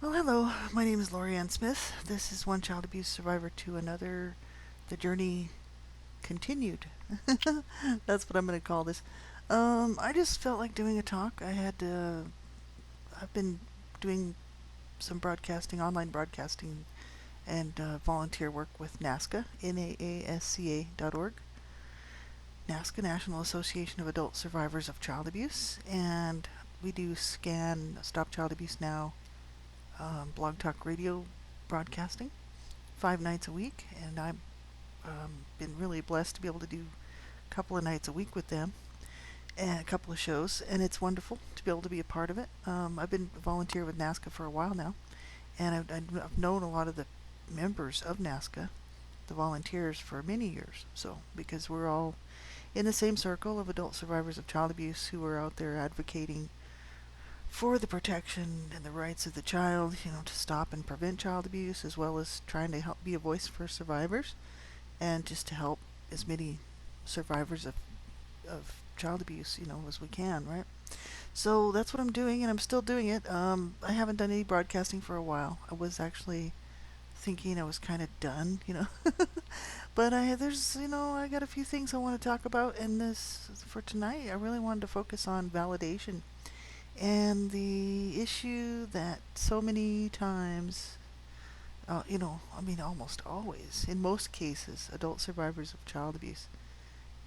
Well, hello. My name is Lori Ann Smith. This is One Child Abuse Survivor to Another. The journey continued. That's what I'm going to call this. I just felt like doing a talk. I've been doing some broadcasting, online broadcasting, and volunteer work with NAASCA, NAASCA.org. NAASCA, National Association of Adult Survivors of Child Abuse. And we do SCAN, Stop Child Abuse Now, blog talk radio broadcasting 5 nights a week, and I've been really blessed to be able to do a couple of nights a week with them and a couple of shows, and it's wonderful to be able to be a part of it. I've been a volunteer with NAASCA for a while now, and I've known a lot of the members of NAASCA, the volunteers, for many years. So because we're all in the same circle of adult survivors of child abuse who are out there advocating for the protection and the rights of the child, to stop and prevent child abuse, as well as trying to help be a voice for survivors and just to help as many survivors of child abuse, as we can, right? So that's what I'm doing, and I'm still doing it. I haven't done any broadcasting for a while. I was actually thinking I was kind of done, but I got a few things I want to talk about in this for tonight. I really wanted to focus on validation and the issue that so many times, almost always, in most cases, adult survivors of child abuse,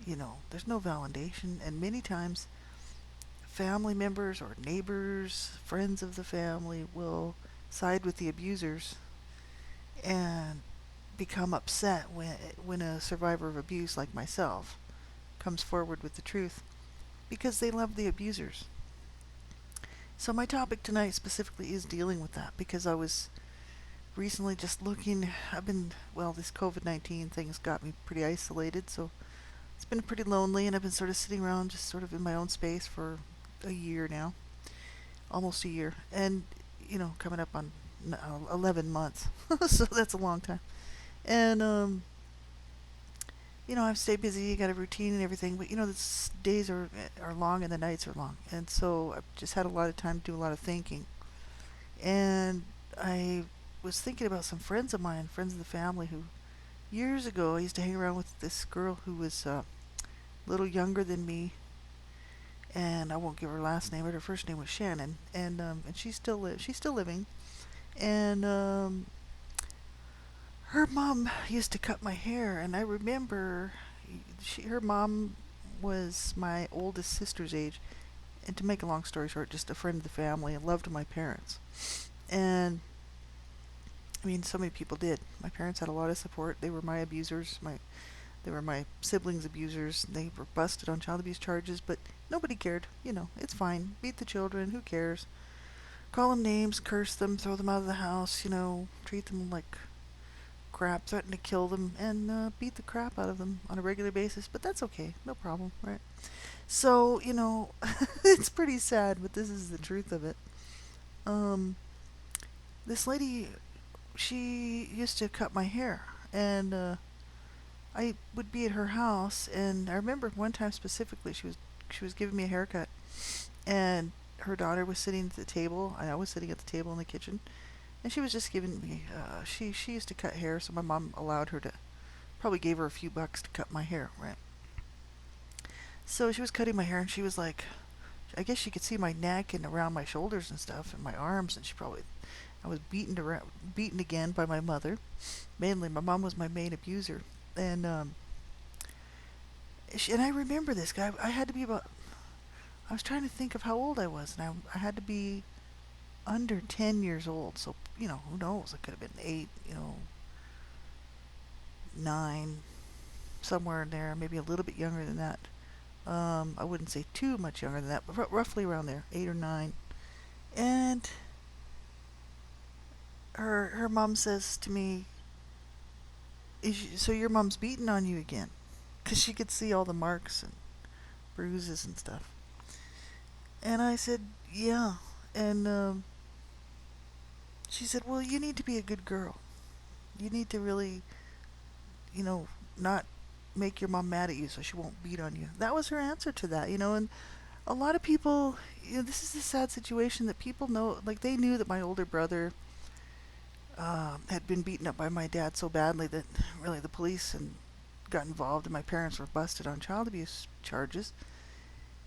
there's no validation, and many times family members or neighbors, friends of the family will side with the abusers and become upset when a survivor of abuse like myself comes forward with the truth because they love the abusers. So my topic tonight specifically is dealing with that because I was recently just looking. This COVID-19 thing's got me pretty isolated, so it's been pretty lonely, and I've been sort of sitting around just sort of in my own space for a year now, almost a year, and coming up on 11 months, so that's a long time. And I've stayed busy, got a routine and everything, but the days are long and the nights are long, and so I've just had a lot of time to do a lot of thinking. And I was thinking about some friends of mine, friends of the family, who years ago I used to hang around with this girl who was a little younger than me, and I won't give her last name, but her first name was Shannon, and she's still living, and her mom used to cut my hair, and I remember her mom was my oldest sister's age, and to make a long story short, just a friend of the family and loved my parents. And so many people did. My parents had a lot of support. They were my abusers. They were my siblings' abusers. They were busted on child abuse charges, but nobody cared. It's fine. Beat the children. Who cares? Call them names, curse them, throw them out of the house. Treat them like crap, threaten to kill them, and beat the crap out of them on a regular basis. But that's okay. No problem, right? So, it's pretty sad, but this is the truth of it. This lady, she used to cut my hair, and I would be at her house, and I remember one time specifically, she was giving me a haircut, and her daughter was sitting at the table, and I was sitting at the table in the kitchen, and she was just giving me. She used to cut hair, so my mom allowed her to, probably gave her a few bucks to cut my hair, right? So she was cutting my hair, and she was like, I guess she could see my neck and around my shoulders and stuff, and my arms, and I was beaten again by my mother. Mainly, my mom was my main abuser, and I remember this guy. I had to be about. I was trying to think of how old I was, and I had to be under 10 years old. So who knows? I could have been 8. 9, somewhere in there, maybe a little bit younger than that. I wouldn't say too much younger than that, but roughly around there, 8 or 9. And her mom says to me, so your mom's beating on you again? Because she could see all the marks and bruises and stuff. And I said, yeah. And she said, well, you need to be a good girl. You need to really, not make your mom mad at you so she won't beat on you. That was her answer to that, and a lot of people, this is a sad situation that people know, like they knew that my older brother had been beaten up by my dad so badly that really the police and got involved, and my parents were busted on child abuse charges.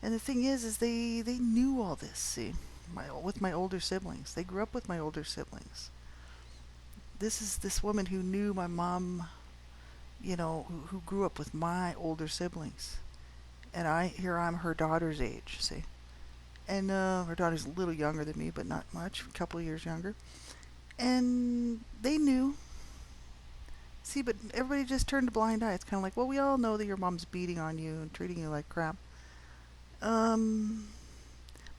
And the thing is they knew all this. See, with my older siblings, they grew up with my older siblings. This is this woman who knew my mom, who grew up with my older siblings, and I'm her daughter's age. See, and her daughter's a little younger than me, but not much, a couple of years younger. And they knew. See, but everybody just turned a blind eye. It's kind of like, well, we all know that your mom's beating on you and treating you like crap. Um,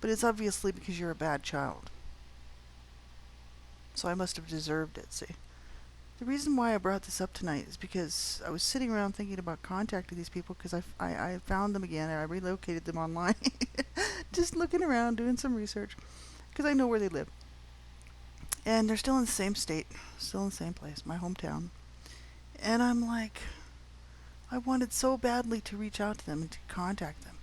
but it's obviously because you're a bad child. So I must have deserved it, see. The reason why I brought this up tonight is because I was sitting around thinking about contacting these people because I found them again and I relocated them online. Just looking around, doing some research because I know where they live. And they're still in the same state, still in the same place, my hometown. And I'm like, I wanted so badly to reach out to them and to contact them.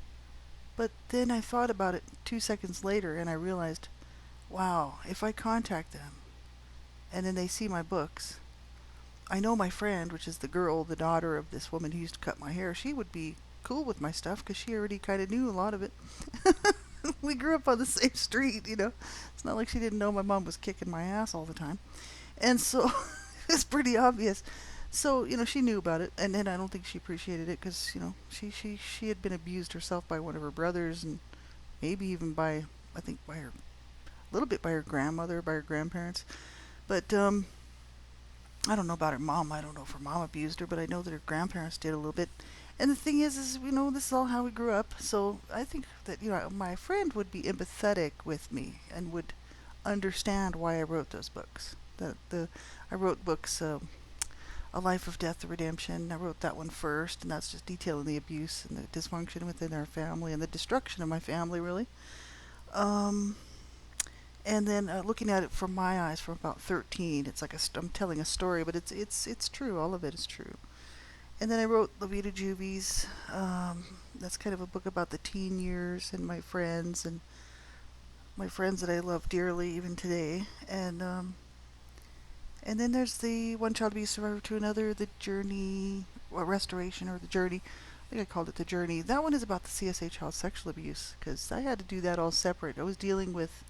But then I thought about it 2 seconds later and I realized, wow, if I contact them and then they see my books, I know my friend, which is the girl, the daughter of this woman who used to cut my hair, she would be cool with my stuff because she already kind of knew a lot of it. We grew up on the same street. It's not like she didn't know my mom was kicking my ass all the time. And so it's pretty obvious. So, she knew about it, and then I don't think she appreciated it because, she had been abused herself by one of her brothers and maybe even I think by a little bit by her grandmother, by her grandparents. But, I don't know about her mom. I don't know if her mom abused her, but I know that her grandparents did a little bit. And the thing is, this is all how we grew up. So I think that, my friend would be empathetic with me and would understand why I wrote those books. I wrote books, A Life of Death, The Redemption. I wrote that one first, and that's just detailing the abuse and the dysfunction within our family and the destruction of my family, really. Um, and then looking at it from my eyes from about 13, it's like I'm telling a story, but it's true. All of it is true. And then I wrote La Vida Juvies. That's kind of a book about the teen years and my friends that I love dearly even today. And then there's the One Child Abuse Survivor to Another, the Journey, Restoration, or the Journey. I think I called it the Journey. That one is about the CSA child sexual abuse because I had to do that all separate. I was dealing with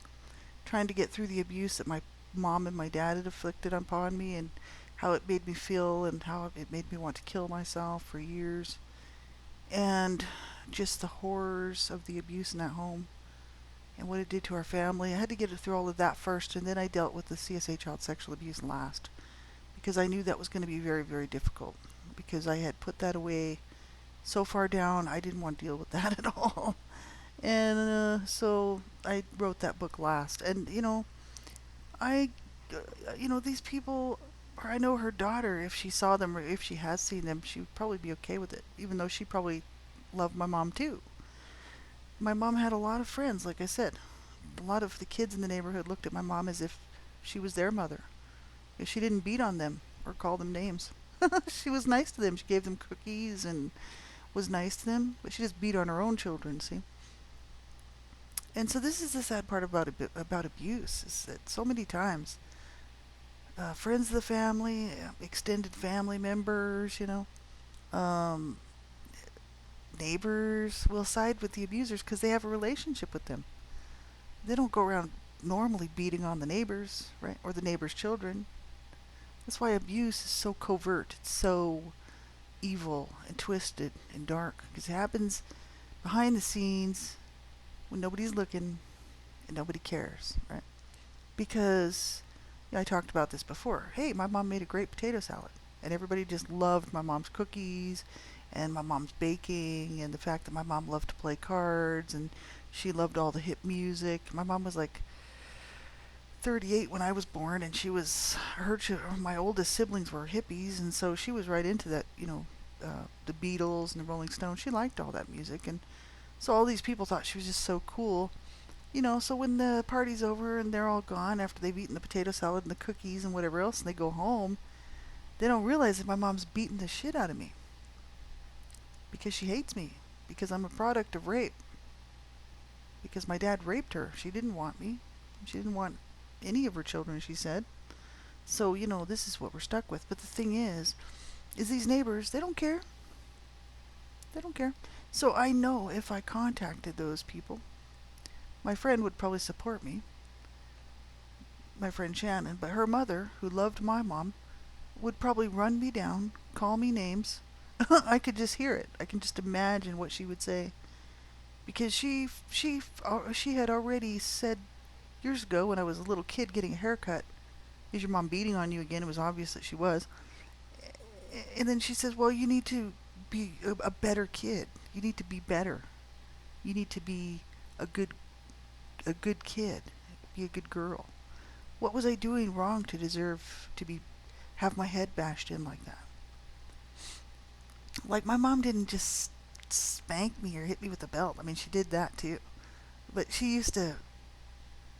trying to get through the abuse that my mom and my dad had inflicted upon me and how it made me feel and how it made me want to kill myself for years. And just the horrors of the abuse in that home and what it did to our family. I had to get through all of that first, and then I dealt with the CSA child sexual abuse last because I knew that was going to be very, very difficult because I had put that away so far down. I didn't want to deal with that at all. And so I wrote that book last. And, I, these people, or I know her daughter, if she saw them or if she has seen them, she would probably be okay with it, even though she probably loved my mom too. My mom had a lot of friends, like I said. A lot of the kids in the neighborhood looked at my mom as if she was their mother. If she didn't beat on them or call them names. She was nice to them. She gave them cookies and was nice to them, but she just beat on her own children, see? And so this is the sad part about abuse, is that so many times friends of the family, extended family members, um, neighbors will side with the abusers because they have a relationship with them. They don't go around normally beating on the neighbors, right, or the neighbors' children. That's why abuse is so covert. It's so evil and twisted and dark because it happens behind the scenes when nobody's looking and nobody cares, right? Because I talked about this before. Hey, my mom made a great potato salad, and everybody just loved my mom's cookies and my mom's baking and the fact that my mom loved to play cards and she loved all the hip music. My mom was like 38 when I was born, and my oldest siblings were hippies, and so she was right into that, the Beatles and the Rolling Stones. She liked all that music, and so all these people thought she was just so cool. So when the party's over and they're all gone after they've eaten the potato salad and the cookies and whatever else, and they go home, they don't realize that my mom's beating the shit out of me because she hates me, because I'm a product of rape, because my dad raped her. She didn't want me. She didn't want any of her children, she said. So, this is what we're stuck with. But the thing is these neighbors, they don't care. They don't care. So I know if I contacted those people, my friend would probably support me, my friend Shannon, but her mother, who loved my mom, would probably run me down, call me names. I could just hear it. I can just imagine what she would say because she had already said years ago when I was a little kid getting a haircut, "Is your mom beating on you again?" It was obvious that she was. And then she says, "Well, you need to be a better kid. You need to be better. You need to be a good a good kid. Be a good girl." What was I doing wrong to deserve to be have my head bashed in like that? Like my mom didn't just spank me or hit me with a belt. I mean, she did that too. But she used to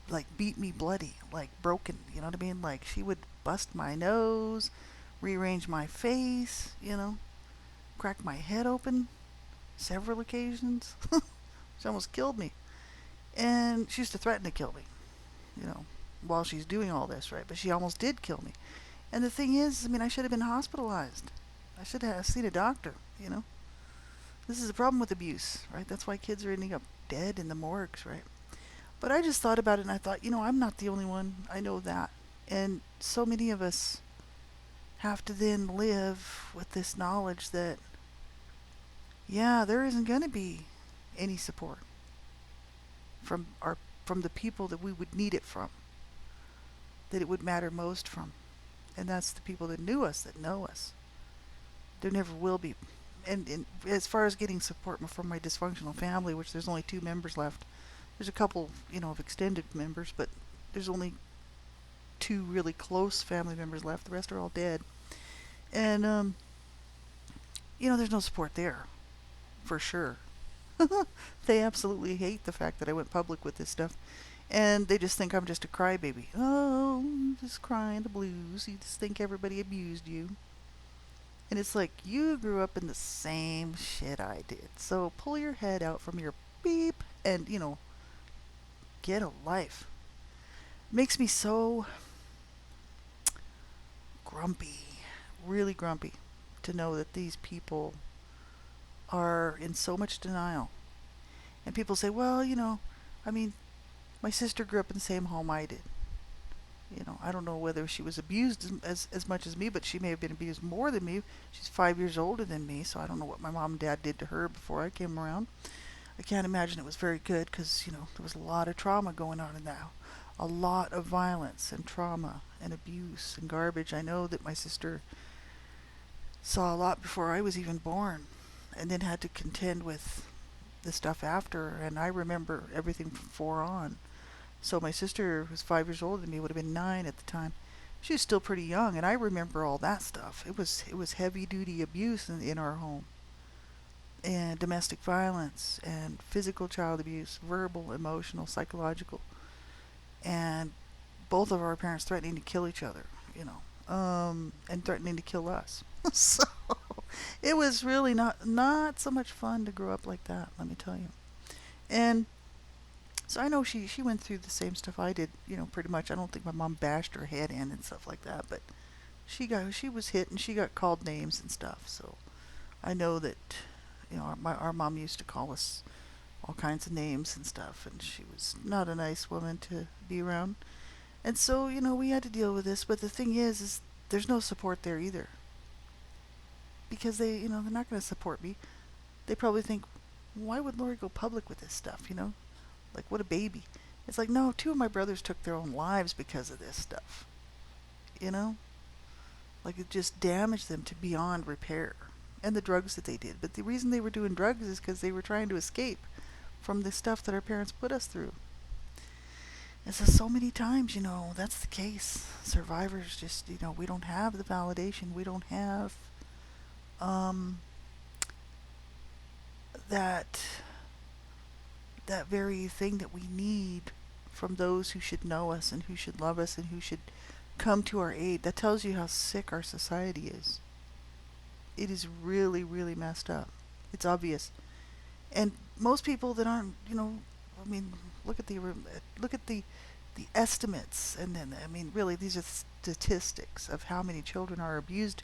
like beat me bloody, like broken, you know what I mean? Like she would bust my nose, rearrange my face, crack my head open several occasions. She almost killed me. And she used to threaten to kill me, you know, while she's doing all this, right? But she almost did kill me. And the thing is, I mean, I should have been hospitalized. I should have seen a doctor. This is a problem with abuse, right? That's why kids are ending up dead in the morgues, right? But I just thought about it and I thought, I'm not the only one. I know that. And so many of us have to then live with this knowledge that, yeah, there isn't going to be any support from the people that we would need it from, that it would matter most from. And that's the people that knew us, that know us. There never will be. And as far as getting support from my dysfunctional family, which there's only 2 members left, there's a couple, of extended members, but there's only 2 really close family members left. The rest are all dead. And, there's no support there, for sure. They absolutely hate the fact that I went public with this stuff. And they just think I'm just a crybaby. Oh, just crying the blues. You just think everybody abused you. And it's like, you grew up in the same shit I did. So pull your head out from your beep and, get a life. Makes me so grumpy, really grumpy, to know that these people are in so much denial. And people say, well, I mean, my sister grew up in the same home I did. I don't know whether she was abused as much as me, but she may have been abused more than me. She's 5 years older than me, so I don't know what my mom and dad did to her before I came around. I can't imagine it was very good because, there was a lot of trauma going on in that. A lot of violence and trauma and abuse and garbage. I know that my sister saw a lot before I was even born and then had to contend with the stuff after, and I remember everything from 4 on. So my sister, who was 5 years older than me, would have been 9 at the time. She was still pretty young, and I remember all that stuff. It was heavy duty abuse in our home, and domestic violence, and physical child abuse, verbal, emotional, psychological, and both of our parents threatening to kill each other, and threatening to kill us. So it was really not so much fun to grow up like that. Let me tell you. And so I know she went through the same stuff I did, pretty much. I don't think my mom bashed her head in and stuff like that, but she was hit and she got called names and stuff. So I know that our mom used to call us all kinds of names and stuff, and she was not a nice woman to be around. And so we had to deal with this. But the thing is there's no support there either, because they're not going to support me. They probably think, why would Lori go public with this stuff? Like, what a baby. It's like, no, 2 of my brothers took their own lives because of this stuff. Like, it just damaged them to beyond repair. And the drugs that they did. But the reason they were doing drugs is because they were trying to escape from the stuff that our parents put us through. And so many times, that's the case. Survivors just, we don't have the validation. We don't have that very thing that we need from those who should know us and who should love us and who should come to our aid. That tells you how sick our society is. It is really, really messed up. It's obvious. And most people that aren't, I mean, look at the the estimates, and then, I mean, really, these are statistics of how many children are abused,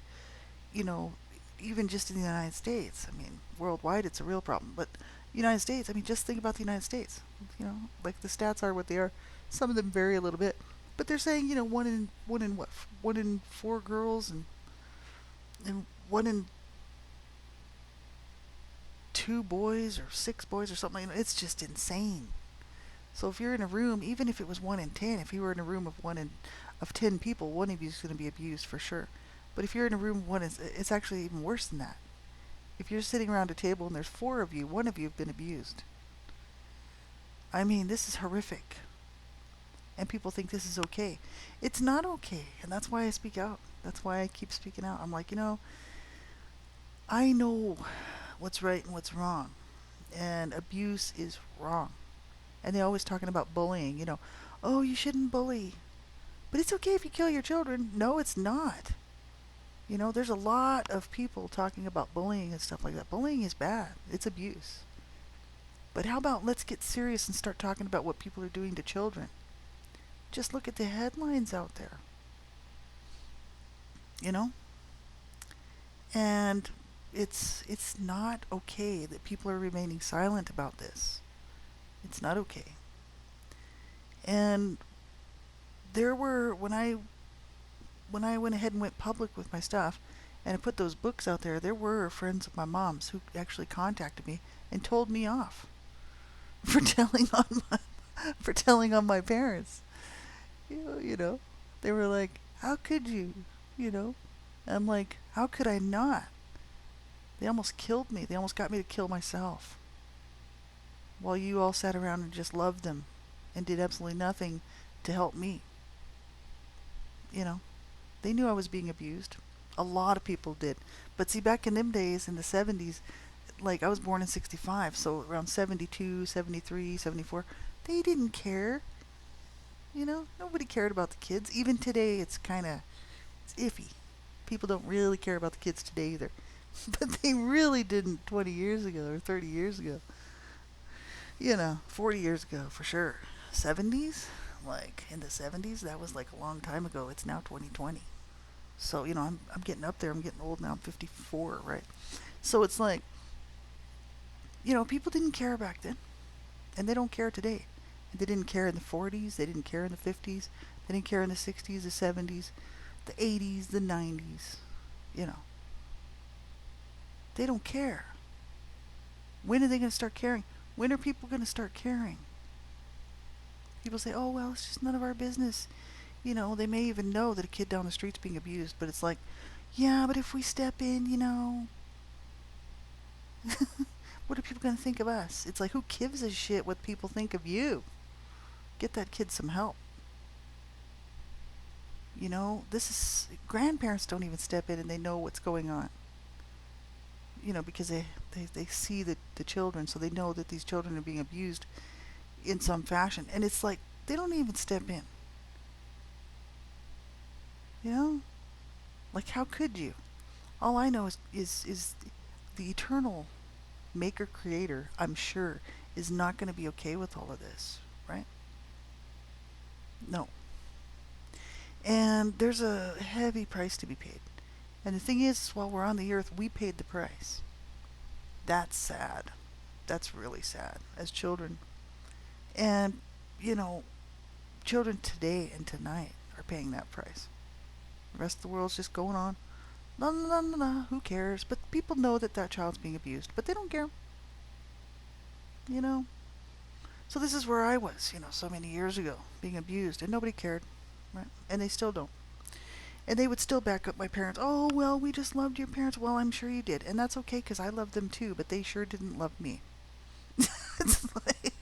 you know, even just in the United States. I mean, worldwide it's a real problem, but United States, I mean, just think about the United States. Like the stats are what they are. Some of them vary a little bit, but they're saying, one in four girls, and one in two boys or six boys or something. It's just insane. So if you're in a room, even if it was 1 in 10, if you were in a room of 10 people, one of you is going to be abused for sure. But if you're in a room of one, it's actually even worse than that. If you're sitting around a table and there's four of you, one of you have been abused. I mean, this is horrific. And people think this is okay. It's not okay. And that's why I speak out. That's why I keep speaking out. I'm like, I know what's right and what's wrong. And abuse is wrong. And they're always talking about bullying, oh, you shouldn't bully. But it's okay if you kill your children. No, it's not. There's a lot of people talking about bullying and stuff like that. Bullying is bad. It's abuse. But how about let's get serious and start talking about what people are doing to children? Just look at the headlines out there. You know? And it's not okay that people are remaining silent about this. It's not okay. And there were when I went ahead and went public with my stuff and I put those books out there, there were friends of my mom's who actually contacted me and told me off for telling on my parents. You know, they were like, "How could you?" You know, I'm like, "How could I not?" They almost killed me. They almost got me to kill myself. While you all sat around and just loved them and did absolutely nothing to help me. They knew I was being abused. A lot of people did. But see, back in them days, in the 70s, like I was born in 65, so around 72, 73, 74, they didn't care. Nobody cared about the kids. Even today, it's iffy. People don't really care about the kids today either. But they really didn't 20 years ago or 30 years ago. 40 years ago for sure. 70s? Like in the 70s, that was like a long time ago. It's now 2020. So, I'm getting up there. I'm getting old now. I'm 54, right? So it's like, people didn't care back then. And they don't care today. And they didn't care in the 40s. They didn't care in the 50s. They didn't care in the 60s, the 70s, the 80s, the 90s. They don't care. When are they going to start caring? When are people going to start caring? People say, oh, well, it's just none of our business. They may even know that a kid down the street's being abused, but it's like, yeah, but if we step in, what are people going to think of us? It's like, who gives a shit what people think of you? Get that kid some help. Grandparents don't even step in and they know what's going on. Because they see the children, so they know that these children are being abused in some fashion. And it's like, they don't even step in. Like, how could you? All I know is the eternal maker creator, I'm sure, is not going to be okay with all of this, right? No. And there's a heavy price to be paid. And the thing is, while we're on the earth, we paid the price. That's sad. That's really sad as children. And, children today and tonight are paying that price. The rest of the world's just going on. La la la la, who cares? But people know that child's being abused, but they don't care. So this is where I was, so many years ago, being abused, and nobody cared, right? And they still don't. And they would still back up my parents. Oh, well, we just loved your parents. Well, I'm sure you did. And that's okay, because I loved them too, but they sure didn't love me. It's like,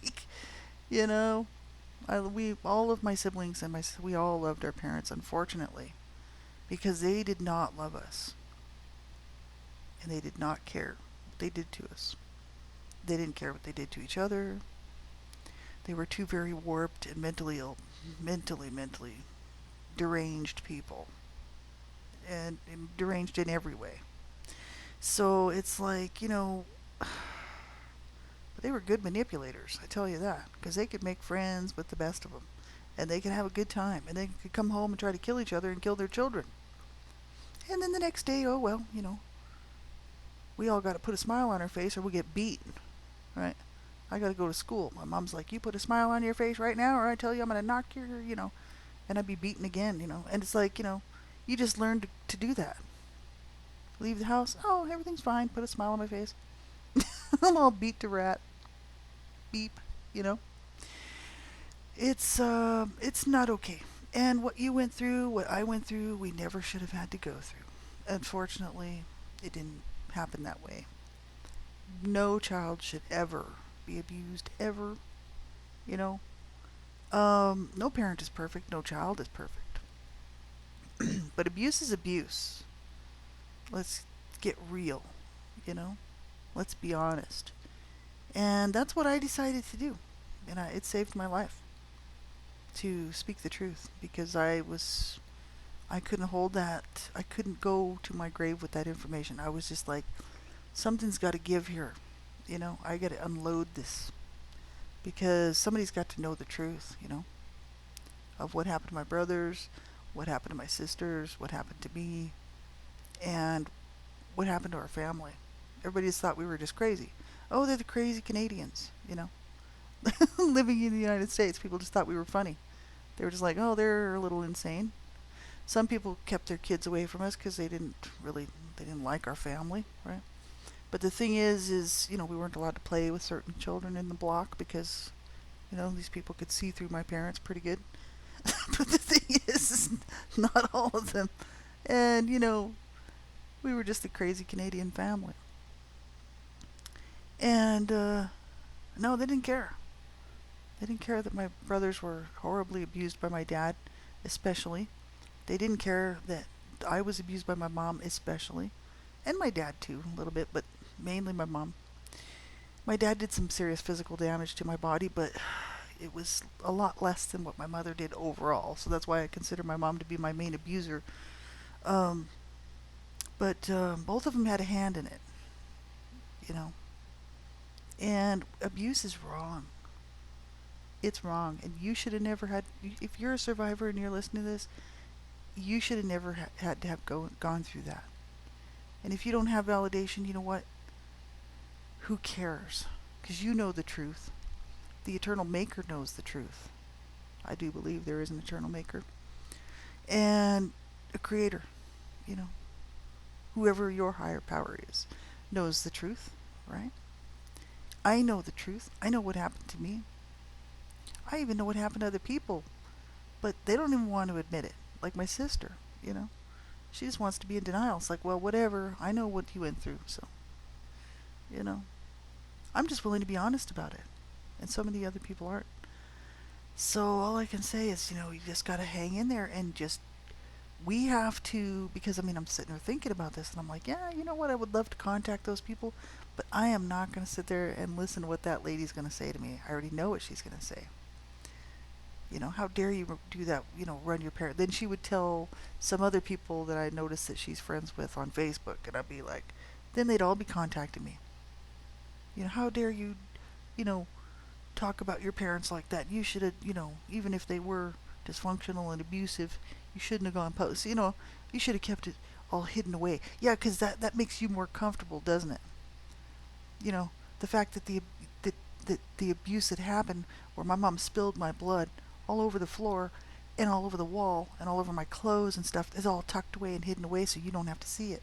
all of my siblings and we all loved our parents, unfortunately, because they did not love us. And they did not care what they did to us. They didn't care what they did to each other. They were two very warped and mentally deranged people. And deranged in every way. So it's like, they were good manipulators, I tell you that, because they could make friends with the best of them. and they could have a good time, and they could come home and try to kill each other and kill their children. And then the next day, oh well, we all got to put a smile on our face or we get beaten, right? I got to go to school. My mom's like, you put a smile on your face right now, or I tell you I'm going to knock your. And I'd be beaten again. And it's like, you just learn to do that. Leave the house, oh, everything's fine, put a smile on my face. I'm all beat to rat. Beep, you know. It's not okay. And what you went through, what I went through, we never should have had to go through. Unfortunately, it didn't happen that way. No child should ever be abused, ever. You know, no parent is perfect, no child is perfect. But abuse is abuse. Let's get real, you know? Let's be honest. And that's what I decided to do. And it saved my life to speak the truth because I couldn't hold that. I couldn't go to my grave with that information. I was just like, something's got to give here. I got to unload this because somebody's got to know the truth, of what happened to my brothers, what happened to my sisters, what happened to me, and what happened to our family. Everybody just thought we were just crazy. Oh, they're the crazy Canadians, living in the United States. People just thought we were funny. They were just like, oh, they're a little insane. Some people kept their kids away from us because they didn't like our family, right? But the thing is, we weren't allowed to play with certain children in the block because, these people could see through my parents pretty good. But the thing is, not all of them. And, we were just a crazy Canadian family. And, no, they didn't care. They didn't care that my brothers were horribly abused by my dad, especially. They didn't care that I was abused by my mom, especially. And my dad, too, a little bit, but mainly my mom. My dad did some serious physical damage to my body, but it was a lot less than what my mother did overall. So that's why I consider my mom to be my main abuser. But both of them had a hand in it, And abuse is wrong. It's wrong. And you should have never had, if you're a survivor and you're listening to this, you should have never had to have gone through that. And if you don't have validation, you know what? Who cares? Because you know the truth. The eternal maker knows the truth. I do believe there is an eternal maker. And a creator, whoever your higher power is, knows the truth, right? I know the truth. I know what happened to me. I even know what happened to other people. But they don't even want to admit it. Like my sister, She just wants to be in denial. It's like, well, whatever. I know what you went through, so, I'm just willing to be honest about it. And so many other people aren't. So all I can say is, you just got to hang in there and just, we have to, because I'm sitting there thinking about this and I'm like, yeah, you know what? I would love to contact those people, but I am not going to sit there and listen to what that lady's going to say to me. I already know what she's going to say. How dare you do that, run your parent. Then she would tell some other people that I noticed that she's friends with on Facebook, and I'd be like, then they'd all be contacting me. How dare you, talk about your parents like that? You should have, even if they were dysfunctional and abusive, you shouldn't have gone post. You should have kept it all hidden away. Yeah, because that makes you more comfortable, doesn't it? The fact that the abuse that happened, where my mom spilled my blood all over the floor and all over the wall and all over my clothes and stuff, is all tucked away and hidden away so you don't have to see it.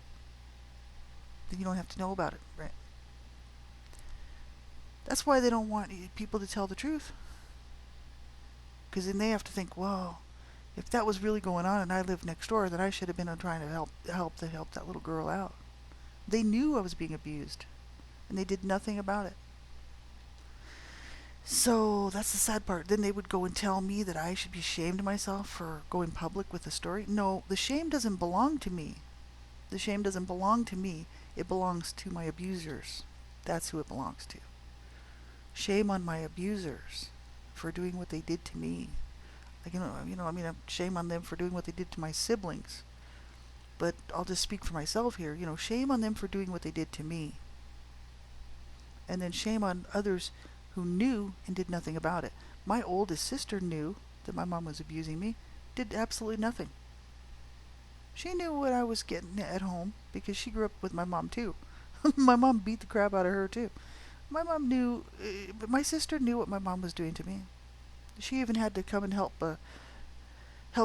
Then you don't have to know about it, right? That's why they don't want people to tell the truth. Because then they have to think, well, if that was really going on and I lived next door, then I should have been trying to help that little girl out. They knew I was being abused, and they did nothing about it. So that's the sad part. Then they would go and tell me that I should be ashamed of myself for going public with the story. No, the shame doesn't belong to me. The shame doesn't belong to me. It belongs to my abusers. That's who it belongs to. Shame on my abusers for doing what they did to me. Like, shame on them for doing what they did to my siblings. But I'll just speak for myself here. Shame on them for doing what they did to me. And then shame on others who knew and did nothing about it. My oldest sister knew, that my mom was abusing me, did absolutely nothing. She knew what I was getting at home because she grew up with my mom too. My mom beat the crap out of her too. My mom knew, but my sister knew what my mom was doing to me. She even had to come and help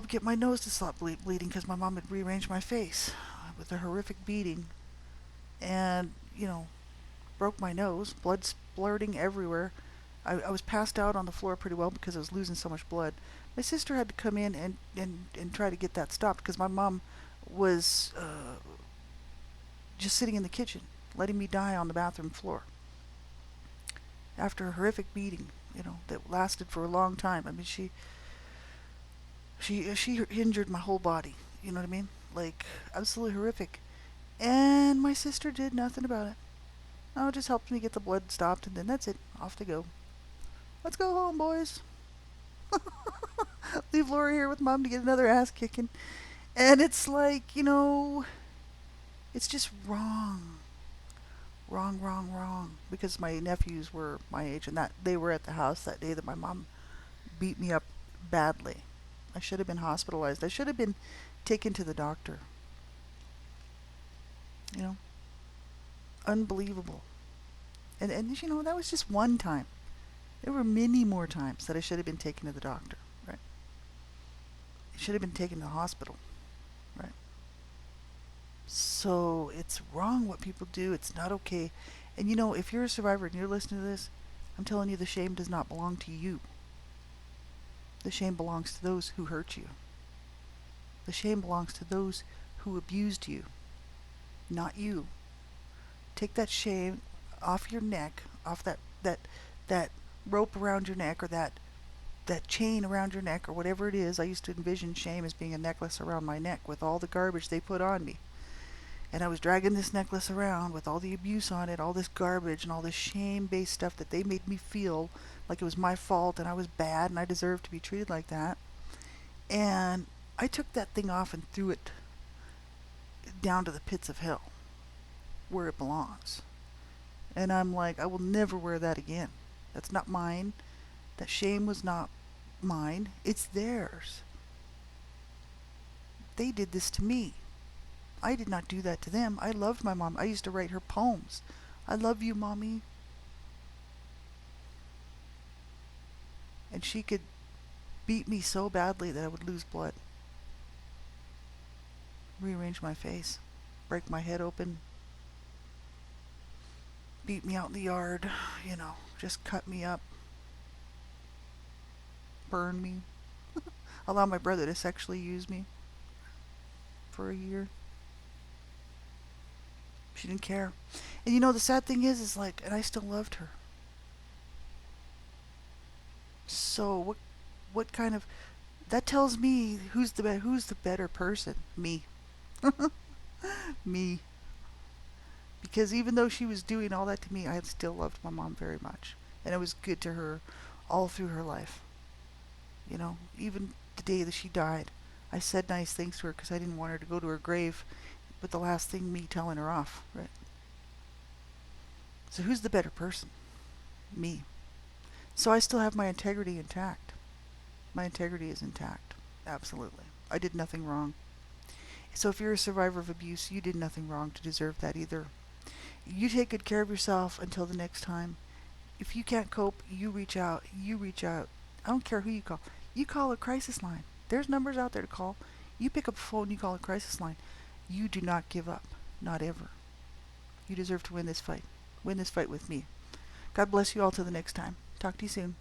get my nose to stop bleeding because my mom had rearranged my face with a horrific beating, and broke my nose, blood splurting everywhere. I was passed out on the floor pretty well because I was losing so much blood. My sister had to come in and try to get that stopped because my mom was just sitting in the kitchen, letting me die on the bathroom floor after a horrific beating, that lasted for a long time. I mean, she injured my whole body. You know what I mean? Like, absolutely horrific. And my sister did nothing about it. Oh, it just helped me get the blood stopped, and then that's it. Off to go. Let's go home, boys. Leave Lori here with Mom to get another ass kicking. And it's like, it's just wrong. Wrong, wrong, wrong. Because my nephews were my age, and that they were at the house that day that my mom beat me up badly. I should have been hospitalized. I should have been taken to the doctor. You know, unbelievable. And that was just one time. There were many more times that I should have been taken to the doctor, right? I should have been taken to the hospital, right? So it's wrong what people do. It's not okay. And if you're a survivor and you're listening to this, I'm telling you the shame does not belong to you. The shame belongs to those who hurt you. The shame belongs to those who abused you, not you. Take that shame off your neck, off that rope around your neck, or that chain around your neck, or whatever it is. I used to envision shame as being a necklace around my neck with all the garbage they put on me. And I was dragging this necklace around with all the abuse on it, all this garbage and all this shame-based stuff that they made me feel like it was my fault and I was bad and I deserved to be treated like that. And I took that thing off and threw it down to the pits of hell where it belongs. And I'm like, I will never wear that again. That's not mine. That shame was not mine. It's theirs. They did this to me. I did not do that to them. I loved my mom. I used to write her poems. I love you, Mommy. And she could beat me so badly that I would lose blood. Rearrange my face. Break my head open. Beat me out in the yard. Just cut me up. Burn me. Allow my brother to sexually use me for a year. She didn't care. And the sad thing is like, and I still loved her. So what kind of, that tells me who's the better person? Me. Me. Because even though she was doing all that to me, I had still loved my mom very much. And I was good to her all through her life. Even the day that she died, I said nice things to her because I didn't want her to go to her grave with the last thing me telling her off, right? So who's the better person? Me. So I still have my integrity intact. My integrity is intact. Absolutely. I did nothing wrong. So if you're a survivor of abuse, you did nothing wrong to deserve that either. You take good care of yourself until the next time. If you can't cope, you reach out. You reach out. I don't care who you call. You call a crisis line. There's numbers out there to call. You pick up a phone, you call a crisis line. You do not give up. Not ever. You deserve to win this fight. Win this fight with me. God bless you all till the next time. Talk to you soon.